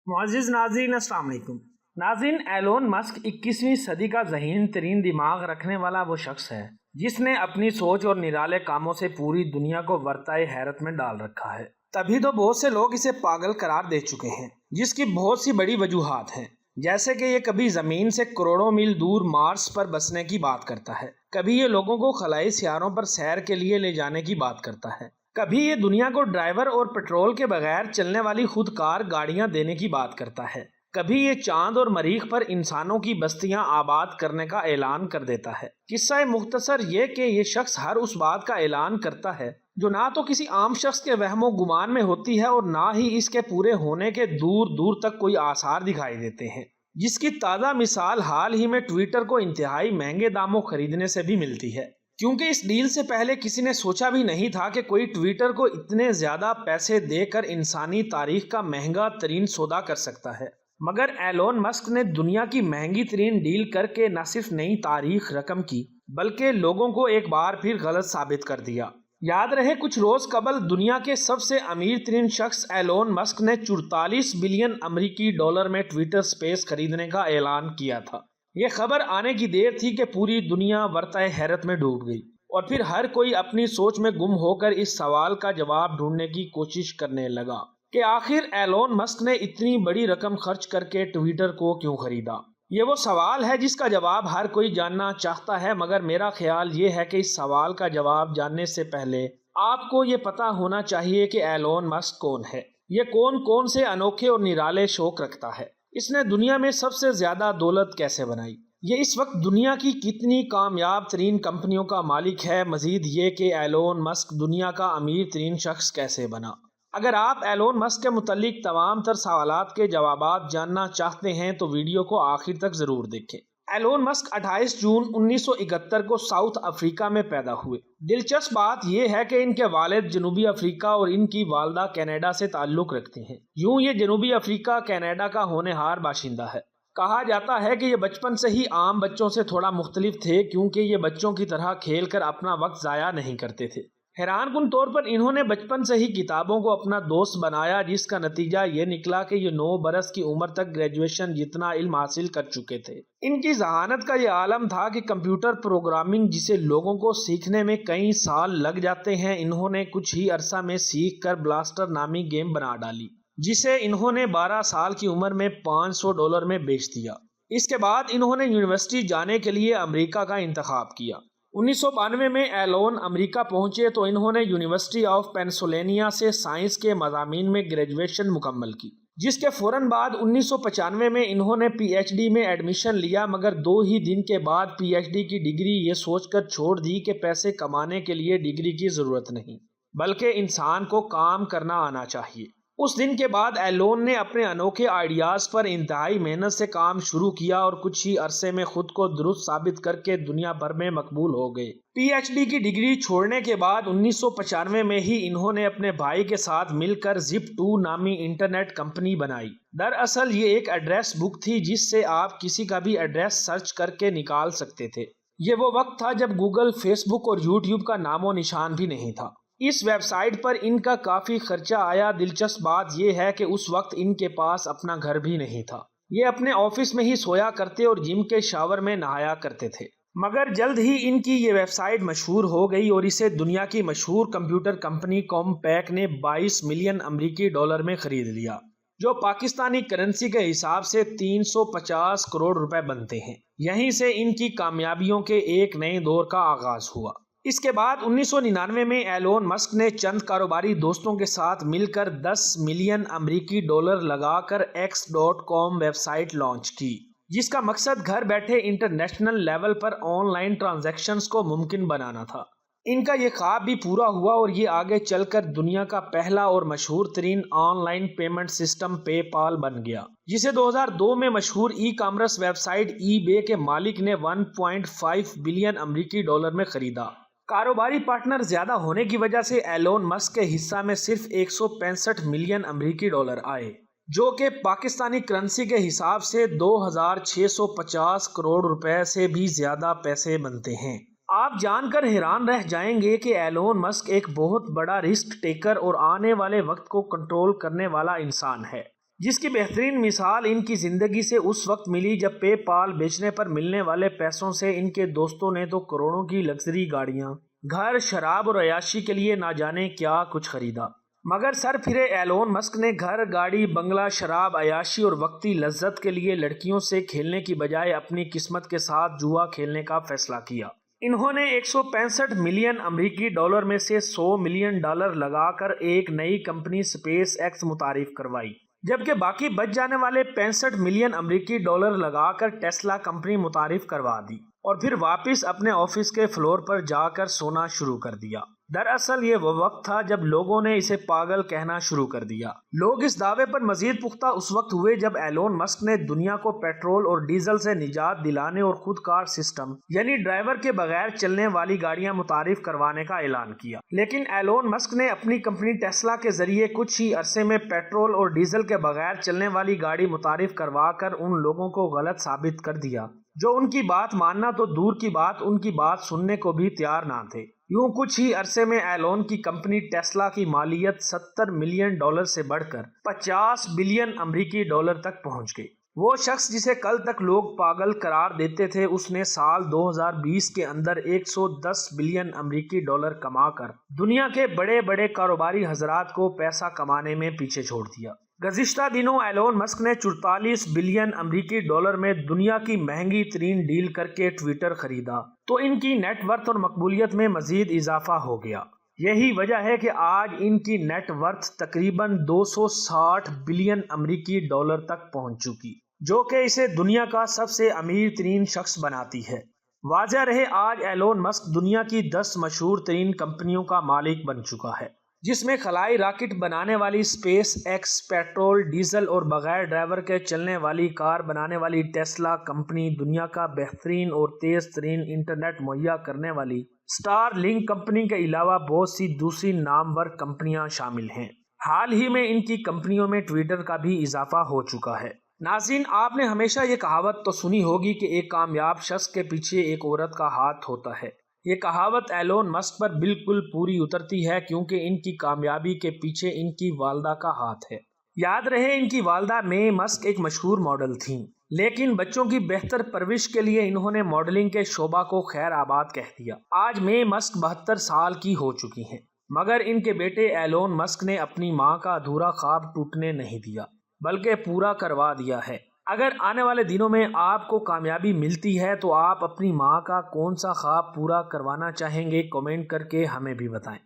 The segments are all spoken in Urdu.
معزز ناظرین السلام علیکم۔ ناظرین، ایلون مسک 21ویں صدی کا ذہین ترین دماغ رکھنے والا وہ شخص ہے جس نے اپنی سوچ اور نرالے کاموں سے پوری دنیا کو ورطۂ حیرت میں ڈال رکھا ہے۔ تبھی تو بہت سے لوگ اسے پاگل قرار دے چکے ہیں، جس کی بہت سی بڑی وجوہات ہیں، جیسے کہ یہ کبھی زمین سے کروڑوں میل دور مارس پر بسنے کی بات کرتا ہے، کبھی یہ لوگوں کو خلائی سیاروں پر سیر کے لیے لے جانے کی بات کرتا ہے، کبھی یہ دنیا کو ڈرائیور اور پیٹرول کے بغیر چلنے والی خود کار گاڑیاں دینے کی بات کرتا ہے، کبھی یہ چاند اور مریخ پر انسانوں کی بستیاں آباد کرنے کا اعلان کر دیتا ہے۔ قصہ مختصر یہ کہ یہ شخص ہر اس بات کا اعلان کرتا ہے جو نہ تو کسی عام شخص کے وہم و گمان میں ہوتی ہے اور نہ ہی اس کے پورے ہونے کے دور دور تک کوئی آثار دکھائی دیتے ہیں، جس کی تازہ مثال حال ہی میں ٹویٹر کو انتہائی مہنگے داموں خریدنے سے بھی ملتی ہے، کیونکہ اس ڈیل سے پہلے کسی نے سوچا بھی نہیں تھا کہ کوئی ٹویٹر کو اتنے زیادہ پیسے دے کر انسانی تاریخ کا مہنگا ترین سودا کر سکتا ہے۔ مگر ایلون مسک نے دنیا کی مہنگی ترین ڈیل کر کے نہ صرف نئی تاریخ رقم کی بلکہ لوگوں کو ایک بار پھر غلط ثابت کر دیا۔ یاد رہے کچھ روز قبل دنیا کے سب سے امیر ترین شخص ایلون مسک نے 44 بلین امریکی ڈالر میں ٹویٹر سپیس خریدنے کا اعلان کیا تھا۔ یہ خبر آنے کی دیر تھی کہ پوری دنیا ورطۂ حیرت میں ڈوب گئی اور پھر ہر کوئی اپنی سوچ میں گم ہو کر اس سوال کا جواب ڈھونڈنے کی کوشش کرنے لگا کہ آخر ایلون مسک نے اتنی بڑی رقم خرچ کر کے ٹویٹر کو کیوں خریدا۔ یہ وہ سوال ہے جس کا جواب ہر کوئی جاننا چاہتا ہے، مگر میرا خیال یہ ہے کہ اس سوال کا جواب جاننے سے پہلے آپ کو یہ پتا ہونا چاہیے کہ ایلون مسک کون ہے، یہ کون سے انوکھے اور نرالے شوق رکھتا ہے، اس نے دنیا میں سب سے زیادہ دولت کیسے بنائی، یہ اس وقت دنیا کی کتنی کامیاب ترین کمپنیوں کا مالک ہے، مزید یہ کہ ایلون مسک دنیا کا امیر ترین شخص کیسے بنا۔ اگر آپ ایلون مسک کے متعلق تمام تر سوالات کے جوابات جاننا چاہتے ہیں تو ویڈیو کو آخر تک ضرور دیکھیں۔ ایلون مسک 28 جون 1971 کو ساؤتھ افریقہ میں پیدا ہوئے۔ دلچسپ بات یہ ہے کہ ان کے والد جنوبی افریقہ اور ان کی والدہ کینیڈا سے تعلق رکھتے ہیں، یوں یہ جنوبی افریقہ کینیڈا کا ہونہار باشندہ ہے۔ کہا جاتا ہے کہ یہ بچپن سے ہی عام بچوں سے تھوڑا مختلف تھے کیونکہ یہ بچوں کی طرح کھیل کر اپنا وقت ضائع نہیں کرتے تھے۔ حیران کن طور پر انہوں نے بچپن سے ہی کتابوں کو اپنا دوست بنایا، جس کا نتیجہ یہ نکلا کہ یہ 9 برس کی عمر تک گریجویشن جتنا علم حاصل کر چکے تھے۔ ان کی ذہانت کا یہ عالم تھا کہ کمپیوٹر پروگرامنگ جسے لوگوں کو سیکھنے میں کئی سال لگ جاتے ہیں، انہوں نے کچھ ہی عرصہ میں سیکھ کر بلاسٹر نامی گیم بنا ڈالی، جسے انہوں نے 12 سال کی عمر میں $500 میں بیچ دیا۔ اس کے بعد انہوں نے یونیورسٹی جانے کے لیے امریکہ کا انتخاب کیا۔ 1992 میں ایلون امریکہ پہنچے تو انہوں نے یونیورسٹی آف پینسلوینیا سے سائنس کے مضامین میں گریجویشن مکمل کی، جس کے فوراً بعد 1995 میں انہوں نے پی ایچ ڈی میں ایڈمیشن لیا، مگر 2 ہی دن کے بعد پی ایچ ڈی کی ڈگری یہ سوچ کر چھوڑ دی کہ پیسے کمانے کے لیے ڈگری کی ضرورت نہیں، بلکہ انسان کو کام کرنا آنا چاہیے۔ اس دن کے بعد ایلون نے اپنے انوکھے آئیڈیاز پر انتہائی محنت سے کام شروع کیا اور کچھ ہی عرصے میں خود کو درست ثابت کر کے دنیا بھر میں مقبول ہو گئے۔ پی ایچ ڈی کی ڈگری چھوڑنے کے بعد 1995 میں ہی انہوں نے اپنے بھائی کے ساتھ مل کر Zip2 نامی انٹرنیٹ کمپنی بنائی۔ دراصل یہ ایک ایڈریس بک تھی جس سے آپ کسی کا بھی ایڈریس سرچ کر کے نکال سکتے تھے۔ یہ وہ وقت تھا جب گوگل، فیس بک اور یوٹیوب کا نام و نشان بھی نہیں تھا۔ اس ویب سائٹ پر ان کا کافی خرچہ آیا۔ دلچسپ بات یہ ہے کہ اس وقت ان کے پاس اپنا گھر بھی نہیں تھا، یہ اپنے آفس میں ہی سویا کرتے اور جم کے شاور میں نہایا کرتے تھے۔ مگر جلد ہی ان کی یہ ویب سائٹ مشہور ہو گئی اور اسے دنیا کی مشہور کمپیوٹر کمپنی کمپیک نے 22 ملین امریکی ڈالر میں خرید لیا، جو پاکستانی کرنسی کے حساب سے 350 کروڑ روپے بنتے ہیں۔ یہیں سے ان کی کامیابیوں کے ایک نئے دور کا آغاز ہوا۔ اس کے بعد 1999 میں ایلون مسک نے چند کاروباری دوستوں کے ساتھ مل کر 10 ملین امریکی ڈالر لگا کر X.com ویب سائٹ لانچ کی، جس کا مقصد گھر بیٹھے international level per on line transactions کو ممکن بنانا تھا۔ ان کا یہ خواب بھی پورا ہوا اور یہ آگے چل کر دنیا کا پہلا اور مشہور ترین آن لائن پیمنٹ سسٹم پے پال بن گیا، جسے 2002 میں مشہور ای کامرس ویب سائٹ ای بے کے مالک نے 1.5 بلین امریکی ڈالر میں خریدا۔ کاروباری پارٹنر زیادہ ہونے کی وجہ سے ایلون مسک کے حصہ میں صرف 165 ملین امریکی ڈالر آئے، جو کہ پاکستانی کرنسی کے حساب سے 2650 کروڑ روپے سے بھی زیادہ پیسے بنتے ہیں۔ آپ جان کر حیران رہ جائیں گے کہ ایلون مسک ایک بہت بڑا رسک ٹیکر اور آنے والے وقت کو کنٹرول کرنے والا انسان ہے۔ جس کی بہترین مثال ان کی زندگی سے اس وقت ملی جب پے پال بیچنے پر ملنے والے پیسوں سے ان کے دوستوں نے تو کروڑوں کی لگژری گاڑیاں، گھر، شراب اور عیاشی کے لیے نہ جانے کیا کچھ خریدا۔ مگر سر پھرے ایلون مسک نے گھر، گاڑی، بنگلہ، شراب، عیاشی اور وقتی لذت کے لیے لڑکیوں سے کھیلنے کی بجائے اپنی قسمت کے ساتھ جوا کھیلنے کا فیصلہ کیا۔ انہوں نے 165 ملین امریکی ڈالر میں سے $100 ملین لگا کر ایک نئی کمپنی اسپیس ایکس متعارف کروائی، جبکہ باقی بچ جانے والے 65 ملین امریکی ڈالر لگا کر ٹیسلا کمپنی متعارف کروا دی اور پھر واپس اپنے آفس کے فلور پر جا کر سونا شروع کر دیا۔ دراصل یہ وہ وقت تھا جب لوگوں نے اسے پاگل کہنا شروع کر دیا۔ لوگ اس دعوے پر مزید پختہ اس وقت ہوئے جب ایلون مسک نے دنیا کو پیٹرول اور ڈیزل سے نجات دلانے اور خود کار سسٹم یعنی ڈرائیور کے بغیر چلنے والی گاڑیاں متعارف کروانے کا اعلان کیا۔ لیکن ایلون مسک نے اپنی کمپنی ٹیسلا کے ذریعے کچھ ہی عرصے میں پیٹرول اور ڈیزل کے بغیر چلنے والی گاڑی متعارف کروا کر ان لوگوں کو غلط ثابت کر دیا جو ان کی بات ماننا تو دور کی بات ان کی بات سننے کو بھی تیار نہ تھے۔ یوں کچھ ہی عرصے میں ایلون کی کمپنی ٹیسلا کی مالیت $70 ملین سے بڑھ کر $50 بلین امریکی ڈالر تک پہنچ گئی۔ وہ شخص جسے کل تک لوگ پاگل قرار دیتے تھے، اس نے سال 2020 کے اندر $110 بلین امریکی ڈالر کما کر دنیا کے بڑے بڑے کاروباری حضرات کو پیسہ کمانے میں پیچھے چھوڑ دیا۔ گزشتہ دنوں ایلون مسک نے $44 بلین امریکی ڈالر میں دنیا کی مہنگی ترین ڈیل کر کے ٹویٹر خریدا تو ان کی نیٹ ورتھ اور مقبولیت میں مزید اضافہ ہو گیا۔ یہی وجہ ہے کہ آج ان کی نیٹ ورتھ تقریباً $260 بلین امریکی ڈالر تک پہنچ چکی، جو کہ اسے دنیا کا سب سے امیر ترین شخص بناتی ہے۔ واضح رہے آج ایلون مسک دنیا کی 10 مشہور ترین کمپنیوں کا مالک بن چکا ہے، جس میں خلائی راکٹ بنانے والی اسپیس ایکس، پیٹرول، ڈیزل اور بغیر ڈرائیور کے چلنے والی کار بنانے والی ٹیسلا کمپنی، دنیا کا بہترین اور تیز ترین انٹرنیٹ مہیا کرنے والی اسٹار لنک کمپنی کے علاوہ بہت سی دوسری نامور کمپنیاں شامل ہیں۔ حال ہی میں ان کی کمپنیوں میں ٹویٹر کا بھی اضافہ ہو چکا ہے۔ ناظرین، آپ نے ہمیشہ یہ کہاوت تو سنی ہوگی کہ ایک کامیاب شخص کے پیچھے ایک عورت کا ہاتھ ہوتا ہے۔ یہ کہاوت ایلون مسک پر بالکل پوری اترتی ہے، کیونکہ ان کی کامیابی کے پیچھے ان کی والدہ کا ہاتھ ہے۔ یاد رہے ان کی والدہ مے مسک ایک مشہور ماڈل تھیں، لیکن بچوں کی بہتر پرورش کے لیے انہوں نے ماڈلنگ کے شعبہ کو خیر آباد کہہ دیا۔ آج مے مسک 72 سال کی ہو چکی ہیں، مگر ان کے بیٹے ایلون مسک نے اپنی ماں کا ادھورا خواب ٹوٹنے نہیں دیا، بلکہ پورا کروا دیا ہے۔ اگر آنے والے دنوں میں آپ کو کامیابی ملتی ہے تو آپ اپنی ماں کا کون سا خواب پورا کروانا چاہیں گے، کمنٹ کر کے ہمیں بھی بتائیں۔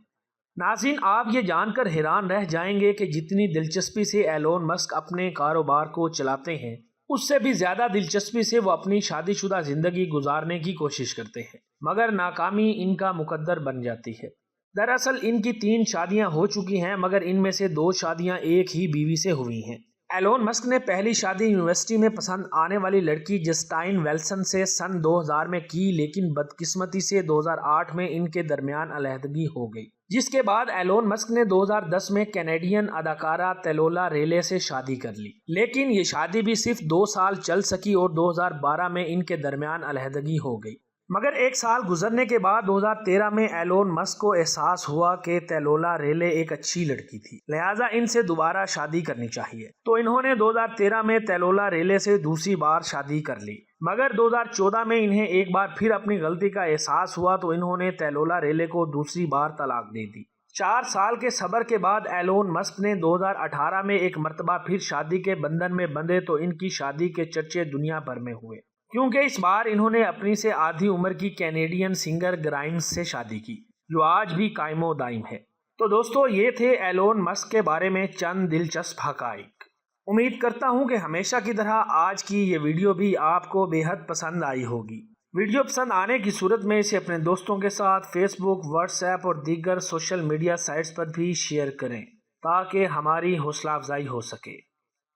ناظرین، آپ یہ جان کر حیران رہ جائیں گے کہ جتنی دلچسپی سے ایلون مسک اپنے کاروبار کو چلاتے ہیں، اس سے بھی زیادہ دلچسپی سے وہ اپنی شادی شدہ زندگی گزارنے کی کوشش کرتے ہیں، مگر ناکامی ان کا مقدر بن جاتی ہے۔ دراصل ان کی 3 شادیاں ہو چکی ہیں، مگر ان میں سے 2 شادیاں ایک ہی بیوی سے ہوئی ہیں۔ ایلون مسک نے پہلی شادی یونیورسٹی میں پسند آنے والی لڑکی جسٹائن ویلسن سے سن 2000 میں کی، لیکن بدقسمتی سے 2008 میں ان کے درمیان علیحدگی ہو گئی، جس کے بعد ایلون مسک نے 2010 میں کینیڈین اداکارہ تیلولا ریلے سے شادی کر لی، لیکن یہ شادی بھی صرف 2 سال چل سکی اور 2012 میں ان کے درمیان علیحدگی ہو گئی۔ مگر 1 سال گزرنے کے بعد 2013 میں ایلون مسک کو احساس ہوا کہ تیلولا ریلے ایک اچھی لڑکی تھی، لہٰذا ان سے دوبارہ شادی کرنی چاہیے، تو انہوں نے 2013 میں تیلولا ریلے سے دوسری بار شادی کر لی۔ مگر 2014 میں انہیں ایک بار پھر اپنی غلطی کا احساس ہوا تو انہوں نے تیلولا ریلے کو دوسری بار طلاق دے دی۔ 4 سال کے صبر کے بعد ایلون مسک نے 2018 میں ایک مرتبہ پھر شادی کے بندھن میں بندھے تو ان کی شادی کے چرچے دنیا بھر میں ہوئے، کیونکہ اس بار انہوں نے اپنی سے آدھی عمر کی کینیڈین سنگر گرائمز سے شادی کی، جو آج بھی قائم و دائم ہے۔ تو دوستو، یہ تھے ایلون مسک کے بارے میں چند دلچسپ حقائق۔ امید کرتا ہوں کہ ہمیشہ کی طرح آج کی یہ ویڈیو بھی آپ کو بے حد پسند آئی ہوگی۔ ویڈیو پسند آنے کی صورت میں اسے اپنے دوستوں کے ساتھ فیس بک، واٹس ایپ اور دیگر سوشل میڈیا سائٹس پر بھی شیئر کریں، تاکہ ہماری حوصلہ افزائی ہو سکے۔